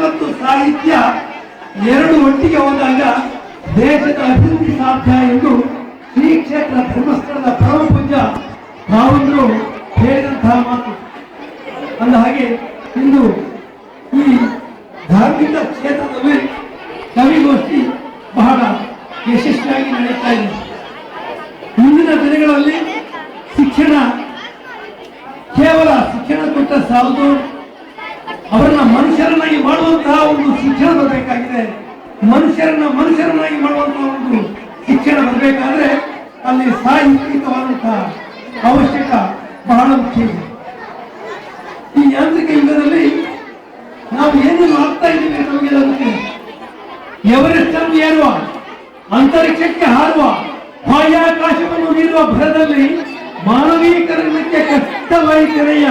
ಮತ್ತು ಸಾಹಿತ್ಯ ಎರಡು ಒಟ್ಟಿಗೆ ಹೋದಾಗ ದೇಶದ ಅಭಿವೃದ್ಧಿ ಸಾಧ್ಯ ಎಂದು ಶ್ರೀ ಕ್ಷೇತ್ರ ಧರ್ಮಸ್ಥಳದ ಪರಮ ಪೂಜ್ಯ ಭಾವಂದರು ಹೇಳಿದಂತಹ ಮಾತು. ಅಂದ ಹಾಗೆ ಇಂದು ಈ ಧಾರ್ಮಿಕ ಕ್ಷೇತ್ರದಲ್ಲಿ ಕವಿಗೋಷ್ಠಿ ಬಹಳ ಯಶಸ್ವಿಯಾಗಿ ನಡೆಯುತ್ತಾ ಇದೆ. ಮುಂದಿನ ದಿನಗಳಲ್ಲಿ ಶಿಕ್ಷಣ ಕೇವಲ ಶಿಕ್ಷಣ ಕೊಟ್ಟ ಸಾಲದು, ಅವರನ್ನ ಮನುಷ್ಯರನ್ನಾಗಿ ಮಾಡುವಂತಹ ಒಂದು ಶಿಕ್ಷಣ ಬರಬೇಕಾಗಿದೆ. ಮನುಷ್ಯರನ್ನಾಗಿ ಮಾಡುವಂತಹ ಒಂದು ಶಿಕ್ಷಣ ಬರಬೇಕಾದ್ರೆ ಅಲ್ಲಿ ಸಾಹಿತ್ಯಿಕವಾದಂತಹ ಅವಶ್ಯಕ ಬಹಳ ಮುಖ್ಯ ಇದೆ. ಈ ಯಾಂತ್ರಿಕ ಯುಗದಲ್ಲಿ ನಾವು ಏನೇನು ಆಗ್ತಾ ಇದ್ದೀವಿ ನಮಗೆ ಎವರೆಸ್ಟ್ ಅನ್ನು ಏರುವ, ಅಂತರಿಕ್ಷಕ್ಕೆ ಹಾರುವ, ಬಾಹ್ಯಾಕಾಶವನ್ನು ನೀಡುವ ಭರದಲ್ಲಿ ಮಾನವೀಕರಣಕ್ಕೆ ಕಷ್ಟವಾಯಿತೆನೆಯ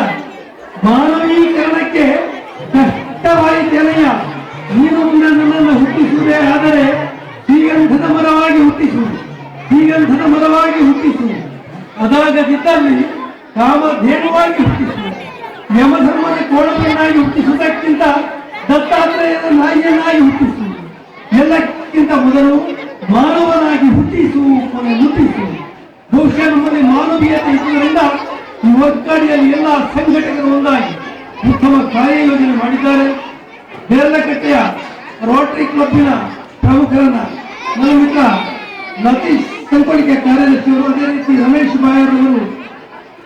ನೀನು ನನ್ನನ್ನು ಹುಟ್ಟಿಸುವುದೇ ಆದರೆ ಶ್ರೀಗಂಧದ ಮರವಾಗಿ ಹುಟ್ಟಿಸು, ಅದಾಗದಿದ್ದಲ್ಲಿ ಕಾಮಧೇನುವಾಗಿ ಹುಟ್ಟಿಸು, ಯಮಧರ್ಮದ ಕೋಣವನ್ನಾಗಿ ಹುಟ್ಟಿಸುವುದಕ್ಕಿಂತ ದತ್ತಾತ್ರೇಯನ ನಾಯಿಯನ್ನಾಗಿ ಹುಟ್ಟಿಸು, ಎಲ್ಲಕ್ಕಿಂತ ಮೊದಲು ಮಾನವನಾಗಿ ಹುಟ್ಟಿಸು, ಮುಟ್ಟಿಸು. ಬಹುಶಃ ನಮ್ಮಲ್ಲಿ ಮಾನವೀಯತೆ ಇದ್ದುದರಿಂದ ಈ ಒಗ್ಗಡಿಯಲ್ಲಿ ಎಲ್ಲ ಸಂಘಟಕರು ಒಂದಾಗಿ ಉತ್ತಮ ಕಾರ್ಯಯೋಜನೆ ಮಾಡಿದ್ದಾರೆ. ಬೇರಲಕಟ್ಟೆಯ ರೋಟರಿ ಕ್ಲಬ್ಬಿನ ಪ್ರಮುಖರನ್ನ ನನ್ನ ಮಿತ್ರ ಲತೀಶ್ ಸಂಕೋಳಿಕೆ ಕಾರ್ಯದರ್ಶಿಯವರು, ಅದೇ ರೀತಿ ರಮೇಶ್ ಬಾಯರವರು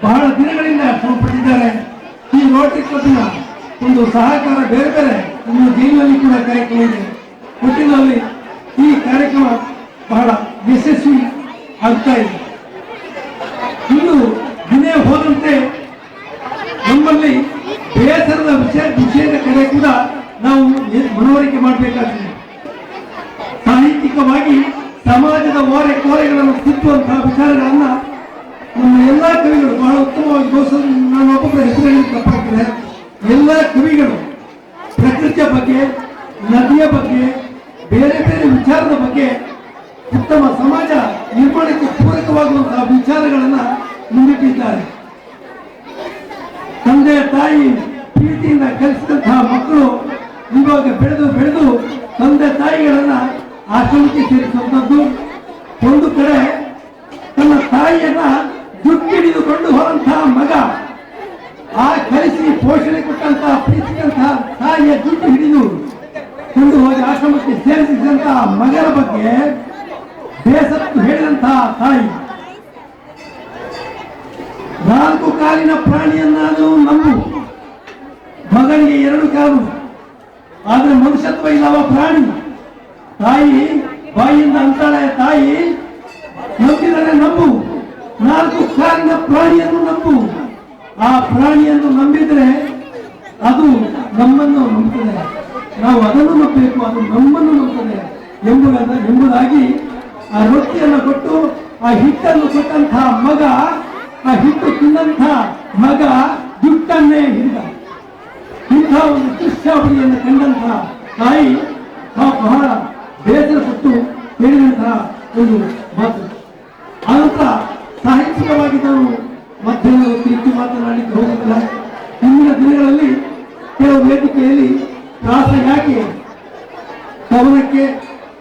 ಬಹಳ ದಿನಗಳಿಂದ ಶ್ರಮಪಟ್ಟಿದ್ದಾರೆ. ಈ ರೋಟರಿ ಕ್ಲಬ್ಬಿನ ಒಂದು ಸಹಕಾರ ಬೇರೆ ಬೇರೆ ಇನ್ನು ಜೈಲಿನಲ್ಲಿ ಕೂಡ ಕಾರ್ಯಕ್ರಮ ಇದೆ. ಒಟ್ಟಿನಲ್ಲಿ ಈ ಕಾರ್ಯಕ್ರಮ ಬಹಳ ಯಶಸ್ವಿ ಆಗ್ತಾ ಇದೆ. ಇನ್ನು ದಿನೇ ಹೋದಂತೆ ನಮ್ಮಲ್ಲಿ ಬೇಸರದ ವಿಷಯದ ಕಡೆ ಕೂಡ ನಾವು ಮನವರಿಕೆ ಮಾಡಬೇಕಾಗಿದೆ. ಸಾಹಿತ್ಯಿಕವಾಗಿ ಸಮಾಜದ ಓರೆ ಕೋರೆಗಳನ್ನು ತಿದ್ದುವಂತಹ ವಿಚಾರಗಳನ್ನ ನಮ್ಮ ಎಲ್ಲಾ ಕವಿಗಳು ಬಹಳ ಉತ್ತಮವಾಗಿ ನಾನು ಒಬ್ಬೊಬ್ಬರ ಹೆಸರುಗಳಿಗೆ ತಪ್ಪಾಗ್ತದೆ. ಎಲ್ಲ ಕವಿಗಳು ಪ್ರಕೃತಿಯ ಬಗ್ಗೆ, ನದಿಯ ಬಗ್ಗೆ, ಬೇರೆ ಬೇರೆ ವಿಚಾರದ ಬಗ್ಗೆ ಉತ್ತಮ ಸಮಾಜ ನಿರ್ಮಾಣಕ್ಕೆ ಪೂರಕವಾಗುವಂತಹ ವಿಚಾರಗಳನ್ನ ಮುಂದಿಟ್ಟಿದ್ದಾರೆ. ತಂದೆ ತಾಯಿ ಪ್ರೀತಿಯಿಂದ ಕಲಿಸಿದಂತಹ ಮಕ್ಕಳು ಇವಾಗ ಬೆಳೆದು ತಂದೆ ತಾಯಿಗಳನ್ನ ಆಶ್ರಮಕ್ಕೆ ಸೇರಿಸುವಂಥದ್ದು, ಒಂದು ಕಡೆ ತನ್ನ ತಾಯಿಯನ್ನ ಜುಟ್ಟಿಡಿದುಕೊಂಡು ಹೋದಂತಹ ಮಗ, ಆ ಕಲಿಸಿ ಪೋಷಣೆ ಕೊಟ್ಟಂತಹ ಪ್ರೀತಿಸಿದಂತಹ ತಾಯಿಯ ಜುಟ್ಟು ಹಿಡಿದು ಕೊಂಡು ಹೋಗಿ ಆಶ್ರಮಕ್ಕೆ ಸೇರಿಸಿದಂತಹ ಮಗನ ಬಗ್ಗೆ ಬೇಸತ್ತು ಹೇಳಿದಂತಹ ತಾಯಿ, ನಾಲ್ಕು ಕಾಲಿನ ಪ್ರಾಣಿಯನ್ನಾದರೂ ನಂಬು, ಮಗನಿಗೆ ಎರಡು ಕಾಲು, ಆದ್ರೆ ಮನುಷ್ಯತ್ವ ಇಲ್ಲವ ಪ್ರಾಣಿ. ತಾಯಿ ಬಾಯಿಯಿಂದ ಅಂತಾಳೆ, ತಾಯಿ ನಂಬಿದರೆ ನಂಬು, ನಾಲ್ಕು ಕಾಲಿನ ಪ್ರಾಣಿಯನ್ನು ನಂಬು. ಆ ಪ್ರಾಣಿಯನ್ನು ನಂಬಿದ್ರೆ ಅದು ನಮ್ಮನ್ನು ನಂಬುತ್ತದೆ, ನಾವು ಅದನ್ನು ನಂಬಬೇಕು, ಅದು ನಮ್ಮನ್ನು ನಂಬುತ್ತದೆ ಎಂಬುದಾಗಿ ಆ ರೊಟ್ಟಿಯನ್ನು ಕೊಟ್ಟು ಆ ಹಿಟ್ಟನ್ನು ಕೊಟ್ಟಂತಹ ಮಗ, ಆ ಹಿಟ್ಟು ತಿಂದಂತಹ ಮಗ ಜುಟ್ಟನ್ನೇ ಹಿಡಿದ. ಇಂಥ ಒಂದು ದೃಶ್ಯಾವಳಿಯನ್ನು ಕಂಡಂತಹ ತಾಯಿ ಬಹಳ ಬೇಸರಪಟ್ಟು ಹೇಳಿದಂತಹ ಒಂದು ಮಾತು. ಆನಂತರ ಸಾಹಿತ್ಯಿಕವಾಗಿ ನಾವು ಮಧ್ಯಾಹ್ನ ಹೊತ್ತು ಮಾತನಾಡಲಿಕ್ಕೆ ಹೋಗುತ್ತಿಲ್ಲ. ಹಿಂದಿನ ದಿನಗಳಲ್ಲಿ ಕೆಲವು ವೇದಿಕೆಯಲ್ಲಿ ಪ್ರಾಸ ಯಾಕೆ, ಕವನಕ್ಕೆ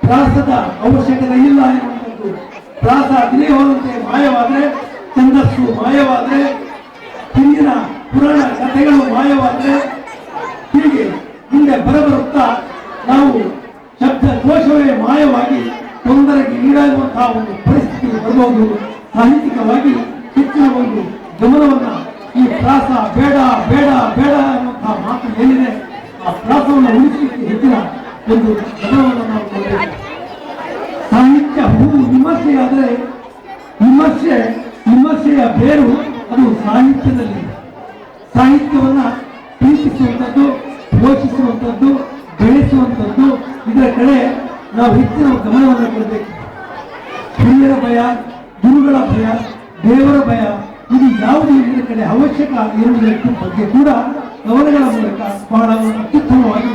ಪ್ರಾಸದ ಅವಶ್ಯಕತೆ ಇಲ್ಲ ಎನ್ನುವಂಥದ್ದು, ಪ್ರಾಸ ದಿನೇ ಹೋದಂತೆ ಮಾಯವಾದ್ರೆ, ಛಂದಸ್ಸು ಮಾಯವಾದ್ರೆ, ಹಿಂದಿನ ಪುರಾಣ ಕಥೆಗಳು ಮಾಯವಾದ್ರೆ, ಹೀಗೆ ಮುಂದೆ ಬರಬರುತ್ತಾ ನಾವು ಶಬ್ದ ಕೋಶವೇ ಮಾಯವಾಗಿ ತೊಂದರೆಗೆ ಈಡಾಗುವಂತಹ ಒಂದು ಪರಿಸ್ಥಿತಿ ಬರಬಹುದು. ಸಾಹಿತ್ಯಿಕವಾಗಿ ಹೆಚ್ಚಿನ ಒಂದು ಗಮನವನ್ನ ಈ ಪ್ರಾಸ ಬೇಡ ಬೇಡ ಬೇಡ ಎನ್ನುವಂತಹ ಮಾತು ಏನಿದೆ, ಆ ಪ್ರಾಸವನ್ನು ಉಳಿಸಲಿಕ್ಕೆ ಹೆಚ್ಚಿನ ಒಂದು ಗಮನವನ್ನು ನಾವು ಕೊಡಬೇಕು. ಸಾಹಿತ್ಯ ಹೂವು ವಿಮರ್ಶೆಯಾದರೆ ವಿಮರ್ಶೆಯ ಬೇರು ಅದು ಸಾಹಿತ್ಯದಲ್ಲಿ. ಸಾಹಿತ್ಯವನ್ನ ಪ್ರೀತಿಸುವಂಥದ್ದು, ಪೋಷಿಸುವಂಥದ್ದು, ಬೆಳೆಸುವಂಥದ್ದು, ಇದರ ಕಡೆ ನಾವು ಹೆಚ್ಚಿನ ಗಮನವನ್ನು ಕೊಡಬೇಕು. ಹಿರಿಯರ ಭಯ, ಗುರುಗಳ ಭಯ, ದೇವರ ಭಯ, ಇದು ಯಾವುದು ಇದರ ಕಡೆ ಅವಶ್ಯಕ ಇರುವುದರ ಬಗ್ಗೆ ಕೂಡ ಕವನಗಳ ಮೂಲಕ ಬಹಳ ಅತ್ಯುತ್ತಮವಾಗಿ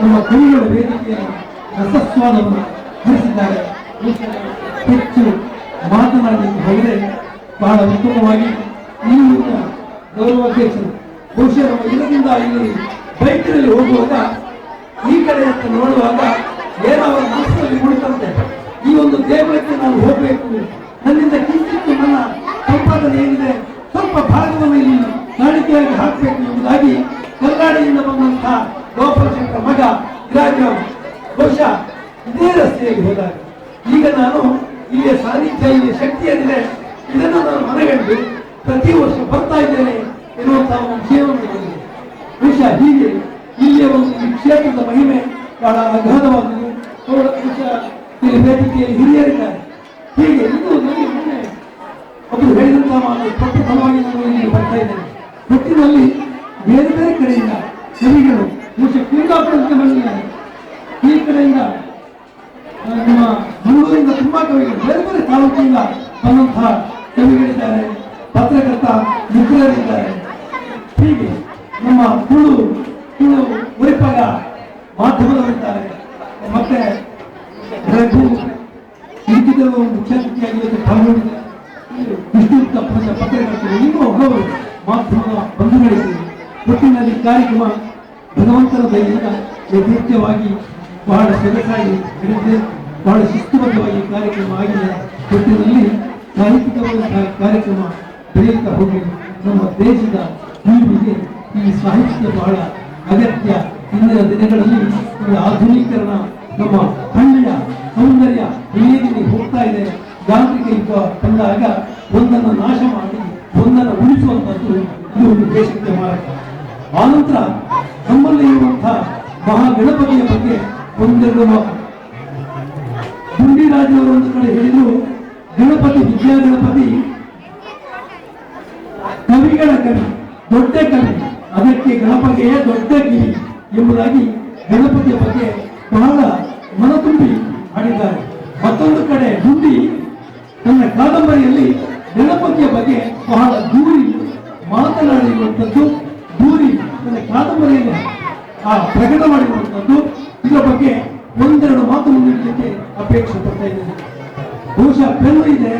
ನಮ್ಮ ಕವಿಗಳ ವೇದಿಕೆಯನ್ನು ರಸಸ್ವಾದವನ್ನು ಹರಿಸಿದ್ದಾರೆ. ಹೆಚ್ಚು ಮಾತನಾಡಲಿಕ್ಕೆ ಹೋದರೆ ಬಹಳ ಉತ್ತಮವಾಗಿ ಗೌರವಾಧ್ಯಕ್ಷರು ಬಹುಶಃ ನಮ್ಮ ಇದರಿಂದ ಇಲ್ಲಿ ಬೈಕಿನಲ್ಲಿ ಹೋಗುವಾಗ ಈ ಕಡೆ ಅಂತ ನೋಡುವಾಗ ಏನೋ ಅವರ ಮನಸ್ಸಿನಲ್ಲಿ ಉಳಿತಂತೆ, ಈ ಒಂದು ದೇಗುಲಕ್ಕೆ ನಾನು ಹೋಗಬೇಕು, ನನ್ನಿಂದ ಕಿಂಚಿತ್ತು ನನ್ನ ಸಂಪಾದನೆ ಏನಿದೆ ಸ್ವಲ್ಪ ಭಾಗವನ್ನು ಇಲ್ಲಿ ಕಾಣಿಕೆಯಾಗಿ ಹಾಕಬೇಕು ಎಂಬುದಾಗಿ ಕರ್ನಾಟಕದಿಂದ ಬಂದಂತಹ ಗೋಪಾಲಶಂಕರ ಮಗ ವಿರಾಜರಾವ್ ಬಹುಶಃ ಇದೇ ರಸ್ತೆಯಲ್ಲಿ ಹೋದಾಗ ಈಗ ನಾನು ಇಲ್ಲಿಯ ಸಾನ್ನಿಧ್ಯ, ಇಲ್ಲಿಯ ಶಕ್ತಿ ಏನಿದೆ ಇದನ್ನು ನಾನು ಮನಗಂಡು ಪ್ರತಿ ವರ್ಷ ಬರ್ತಾ ಇದ್ದೇನೆ ಎನ್ನುವಂತಹ ಒಂದು ವಿಷಯವನ್ನು ಬಂದಿದೆ. ಬಹುಶಃ ಹೀಗೆ ಇಲ್ಲಿಯ ಒಂದು ಈ ಕ್ಷೇತ್ರದ ಮಹಿಮೆ ಬಹಳ ಅಗಾಧವಾದುದು. ಬಹುಶಃ ಇಲ್ಲಿ ವೇದಿಕೆಯಲ್ಲಿ ಹಿರಿಯರಿದ್ದಾರೆ. ಹೀಗೆ ಇದು ನನಗೆ ಮೊನ್ನೆ ಒಬ್ಬರು ಹೇಳಿದಂತಹ ಮಾತು ಪಟ್ಟು ಫಲವಾಗಿ ನಾನು ಇಲ್ಲಿ ಬರ್ತಾ ಇದ್ದೇನೆ. ಒಟ್ಟಿನಲ್ಲಿ ಬೇರೆ ಬೇರೆ ಕಡೆಯಿಂದ ಕವಿಗಳು ಬಹುಶಃ ಕುಂದಾಪುರಕ್ಕೆ ಬಂದಿದ್ದಾರೆ, ಈ ಕಡೆಯಿಂದ ನಮ್ಮ ಮಂಗಳೂರಿಂದ ತುಂಬಾ ಕವಿಗಳು, ಬೇರೆ ಬೇರೆ ತಾಲೂಕಿನಿಂದ ಬಂದಂತಹ ಕವಿಗಳಿದ್ದಾರೆ, ಪತ್ರಕರ್ತ ಮಿತ್ರರಿದ್ದಾರೆ. ಹೀಗೆ ನಮ್ಮ ತುಳು ಉರಿಪಗ ಮಾಧ್ಯಮದವರಿದ್ದಾರೆ. ಮತ್ತೆ ರಘು ಇಂತಿದ್ದವರು ಮುಖ್ಯ ಅತಿಥಿಯಾಗಿ ಪಾಲ್ಗೊಂಡಿದ್ದಾರೆ. ವಿಷ್ಣುಗುಪ್ತ ಪತ್ರಕರ್ತರು, ಇನ್ನೂ ಹಲವರು ಮಾಧ್ಯಮದ ಬಂಧುಗಳಿದ್ದಾರೆ. ಒಟ್ಟಿನಲ್ಲಿ ಕಾರ್ಯಕ್ರಮ ಭಗವಂತನ ದಯೆಯಿಂದ ಯಥೇಚ್ಛವಾಗಿ ಬಹಳ ಸೊಗಸಾಗಿ ನಡೆದಿದೆ, ಬಹಳ ಶಿಸ್ತುಬದ್ಧವಾಗಿ ಕಾರ್ಯಕ್ರಮ ಆಗಿದೆ. ಒಟ್ಟಿನಲ್ಲಿ ಸಾಹಿತ್ಯಿಕವಾದಂತಹ ಕಾರ್ಯಕ್ರಮ ಬೆಳೆಯುತ್ತಾ ಹೋಗಿ ನಮ್ಮ ದೇಶದ ಉಳಿವಿಗೆ ಈ ಸಾಹಿತ್ಯ ಬಹಳ ಅಗತ್ಯ. ಇಂದಿನ ದಿನಗಳಲ್ಲಿ ಆಧುನೀಕರಣ ನಮ್ಮ ಹಳ್ಳಿಯ ಸೌಂದರ್ಯ ಬೆಳೆಯಲಿಗೆ ಹೋಗ್ತಾ ಇದೆ. ಯಾಂತ್ರಿಕ ಯುಗ ಬಂದಾಗ ಒಂದನ್ನು ನಾಶ ಮಾಡಿ ಒಂದನ್ನು ಉಳಿಸುವಂಥದ್ದು ಇದು ಒಂದು ದೇಶಕ್ಕೆ ಮಾರಕ. ಆನಂತರ ನಮ್ಮಲ್ಲಿ ಇರುವಂತಹ ಮಹಾಗಣಪತಿಯ ಬಗ್ಗೆ ಒಂದೆರಡು ಮಾತು. ಗುಂಡಿರಾಜವರು ಒಂದು ಕಡೆ ಹೇಳಿದ್ರು, ಗಣಪತಿ ವಿದ್ಯಾಗಣಪತಿ ಕವಿಗಳ ಕವಿ, ದೊಡ್ಡ ಕವಿ, ಅದಕ್ಕೆ ಗಣಪತಿಯೇ ದೊಡ್ಡ ಕಿವಿ ಎಂಬುದಾಗಿ ಗಣಪತಿಯ ಬಗ್ಗೆ ಬಹಳ ಮನತುಂಬಿ ಹಾಡಿದ್ದಾರೆ. ಮತ್ತೊಂದು ಕಡೆ ಗುಂಡಿ ತನ್ನ ಕಾದಂಬರಿಯಲ್ಲಿ ಗಣಪತಿಯ ಬಗ್ಗೆ ಬಹಳ ದೂರಿ ಮಾತನಾಡಿರುವಂಥದ್ದು, ದೂರಿ ತನ್ನ ಕಾದಂಬರಿಯಲ್ಲಿ ಪ್ರಕಟ ಮಾಡಿರುವಂಥದ್ದು. ಇದರ ಬಗ್ಗೆ ಒಂದೆರಡು ಮಾತು ಮುಂದಿಡಲಿಕ್ಕೆ ಅಪೇಕ್ಷೆ ಪಡ್ತಾ ಇದ್ದೇನೆ. ಬಹುಶಃ ಪೆನ್ನು ಇದೆ,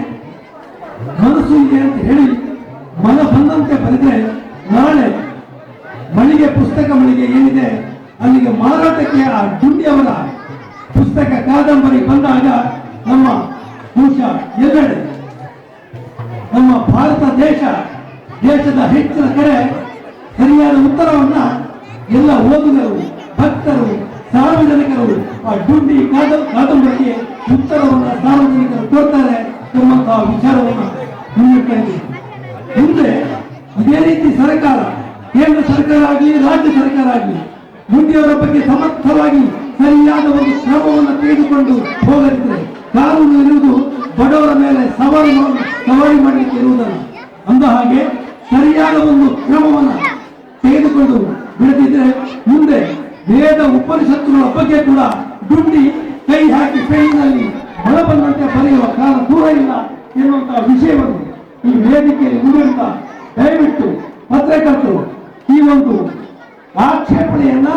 ಮನಸ್ಸು ಇದೆ ಅಂತ ಹೇಳಿ ಮನ ಬಂದಂತೆ ಬರೆದ್ರೆ ನಾಳೆ ಮಳಿಗೆ ಪುಸ್ತಕ ಮಳಿಗೆ ಏನಿದೆ ಅಲ್ಲಿಗೆ ಮಾರಾಟಕ್ಕೆ ಆ ಗುಂಡಿಯವರ ಪುಸ್ತಕ ಕಾದಂಬರಿ ಬಂದಾಗ ನಮ್ಮ ಬಹುಶಃ ಎಲ್ಲೆಡೆ ನಮ್ಮ ಭಾರತ ದೇಶದ ಹೆಚ್ಚಿನ ಕಡೆ ಸರಿಯಾದ ಉತ್ತರವನ್ನ ಎಲ್ಲ ಓದುಗರು, ಭಕ್ತರು, ಸಾರ್ವಜನಿಕರು ಆ ಗುಂಡಿ ಕಾದಂಬರಿಗೆ ಉತ್ತರವನ್ನ ಸಾರ್ವಜನಿಕರು ಕೊಡ್ತಾರೆ ಎಂಬಂತಹ ವಿಚಾರವನ್ನು ಮುನ್ನಿಡ್ತಾ ಇದ್ದೀವಿ. ಮುಂದೆ ಇದೇ ರೀತಿ ಸರ್ಕಾರ, ಕೇಂದ್ರ ಸರ್ಕಾರ ಆಗಲಿ ರಾಜ್ಯ ಸರ್ಕಾರ ಆಗಲಿ ಗುಂಡಿಯವರ ಬಗ್ಗೆ ಸಮರ್ಥವಾಗಿ ಸರಿಯಾದ ಒಂದು ಕ್ರಮವನ್ನು ತೆಗೆದುಕೊಂಡು ಹೋಗದಿದ್ರೆ ಕಾನೂನು ಇರುವುದು ಬಡವರ ಮೇಲೆ ಸವಾರಿ ಮಾಡಲಿಕ್ಕೆ ಇರುವುದಲ್ಲ. ಅಂದ ಹಾಗೆ ಸರಿಯಾದ ಒಂದು ಕ್ರಮವನ್ನು ತೆಗೆದುಕೊಂಡು ಬಿಡದಿದ್ರೆ ಮುಂದೆ ವೇದ ಉಪನಿಷತ್ತುಗಳ ಬಗ್ಗೆ ಕೂಡ ಗುಂಡಿ ಕೈ ಹಾಕಿ ಪೆನ್ನಿನಲ್ಲಿ ಮಳ ಬಂದಂತೆ ಬರೆಯುವ ಕಾಲ ದೂರ ಇಲ್ಲ ಎನ್ನುವಂತಹ ವಿಷಯವನ್ನು ಈ ವೇದಿಕೆಯಲ್ಲಿ ಮುಂದಿಡುತ್ತಾ ದಯವಿಟ್ಟು ಪತ್ರಕರ್ತರು ಈ ಒಂದು ಆಕ್ಷೇಪಣೆಯನ್ನ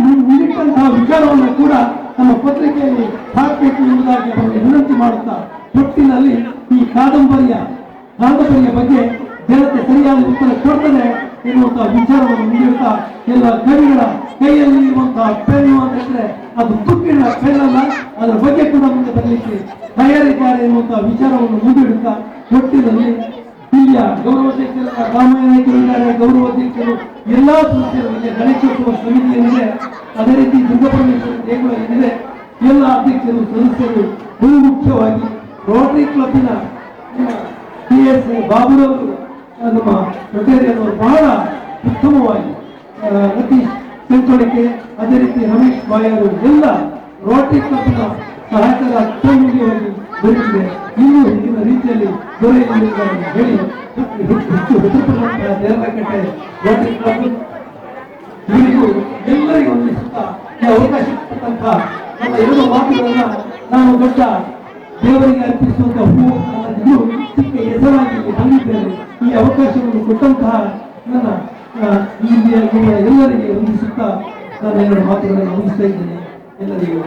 ಮುಂದಿಟ್ಟಂತಹ ವಿಚಾರವನ್ನು ಕೂಡ ನಮ್ಮ ಪತ್ರಿಕೆಯಲ್ಲಿ ಹಾಕಬೇಕು ಎಂಬುದಾಗಿ ಅವರಿಗೆ ವಿನಂತಿ ಮಾಡುತ್ತಾ, ಒಟ್ಟಿನಲ್ಲಿ ಈ ಕಾದಂಬರಿಯ ಬಗ್ಗೆ ಜನತೆ ಸರಿಯಾದ ಉತ್ತರ ಕೊಡ್ತದೆ ಎನ್ನುವಂತಹ ವಿಚಾರವನ್ನು ಮುಂದಿಡುತ್ತಾ, ಎಲ್ಲ ಕವಿಗಳ ಕೈಯಲ್ಲಿ ಇರುವಂತಹ ಪೆನ್ನು ಅಂತ ಹೇಳಿದ್ರೆ ಅದು ತುಪ್ಪಿನ ಪೆನ್ನಲ್ಲ, ಅದರ ಬಗ್ಗೆ ಕೂಡ ಮುಂದೆ ಬರಲಿಕ್ಕೆ ತಯಾರಿದ್ದಾರೆ ಎನ್ನುವಂತಹ ವಿಚಾರವನ್ನು ಮುಂದಿಡುತ್ತಾ, ಒಟ್ಟಿನಲ್ಲಿ ಇಲ್ಲಿಯ ಗೌರವಾಧ್ಯಕ್ಷರ ರಾಮಾಯಣರು ಇದ್ದಾರೆ, ಗೌರವಾಧ್ಯಕ್ಷರು ಎಲ್ಲಾ ಸದಸ್ಯರಿಗೆ ಗಣೇಶೋತ್ಸವ ಸಮಿತಿ ಏನಿದೆ, ಅದೇ ರೀತಿ ದುರ್ಗಾಪರಮೇಶ್ವರ ದೇಗುಲ ಏನಿದೆ, ಎಲ್ಲ ಅಧ್ಯಕ್ಷರು ಸದಸ್ಯರು ಬಹು ಮುಖ್ಯವಾಗಿ ರೋಟರಿ ಕ್ಲಬ್ಬಿನ PS ಬಾಬುರವರು, ನಮ್ಮ ರೊಟೇರಿಯವರು ಬಹಳ ಉತ್ತಮವಾಗಿ ರತೀಶ್ ಸಂತೋಳಿಕೆ, ಅದೇ ರೀತಿ ರಮೇಶ್ ಬಾಯರು ಎಲ್ಲ ರೋಟರಿ ಕ್ಲಬ್ನ ಸಹಾಯಕರ ಅತ್ಯಮೂಲ್ಯವಾಗಿ ದೊರೆತಿದೆ. ಇನ್ನೂ ಹೆಚ್ಚಿನ ರೀತಿಯಲ್ಲಿ ದೊರೆಯಲಿ ಹೇಳಿ ಹೆಚ್ಚು ದೇವರಕಟ್ಟೆ ರೋಟರಿ ಕ್ಲಬ್ ಇವರಿಗೂ ಎಲ್ಲರಿಗೂ ವಂದಿಸುತ್ತಾ ಈ ಅವಕಾಶ ಕೊಟ್ಟಂತಹ ನನ್ನ ಎರಡು ಮಾತುಗಳನ್ನ ನಾನು ದೊಡ್ಡ ದೇವರಿಗೆ ಅರ್ಪಿಸುವಂತ ಹೂವು ಇದು ಚಿಕ್ಕ ಹೆಸರಾಗಿ ಬಂದಿದ್ದೇನೆ. ಈ ಅವಕಾಶವನ್ನು ಕೊಟ್ಟಂತಹ ನನ್ನ ಎಲ್ಲರಿಗೆ ವಂದಿಸುತ್ತಾ ನಾನು ಎರಡು ಮಾತುಗಳನ್ನು ಮುಗಿಸ್ತಾ ಇದ್ದೇನೆ. ಎಲ್ಲರಿಗೂ